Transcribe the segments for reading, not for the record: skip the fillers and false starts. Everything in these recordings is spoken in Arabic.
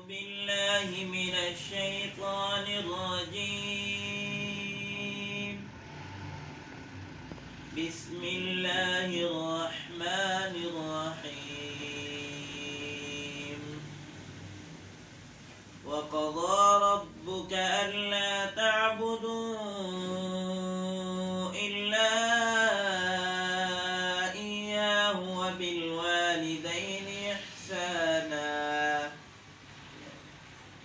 بالله من الشيطان الرجيم. بسم الله الرحمن الرحيم. وقضى ربك ألا تعبدوا إلا إياه وبالوالدين إحسانا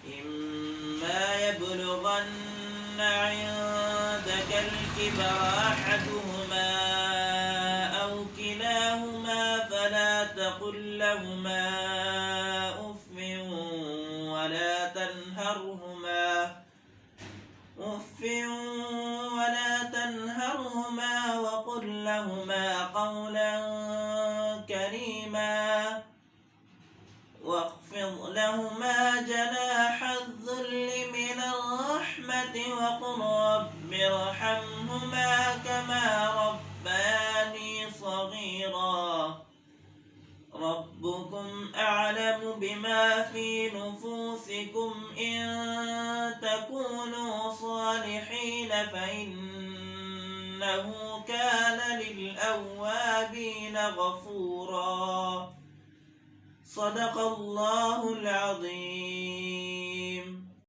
إما يبلغن عندك الكبر أحدهما أو كلاهما فلا تقل لهما أف ولا تنهرهما وقل لهما قولا كريما واخفض لهما جناح الذل من الرحمة وقل رب ارحمهما كما ربياني صغيرا ربكم أعلم بما في نفوسكم إن تكونوا صالحين فإنه كان للأوابين غفورا. صدق الله العظيم.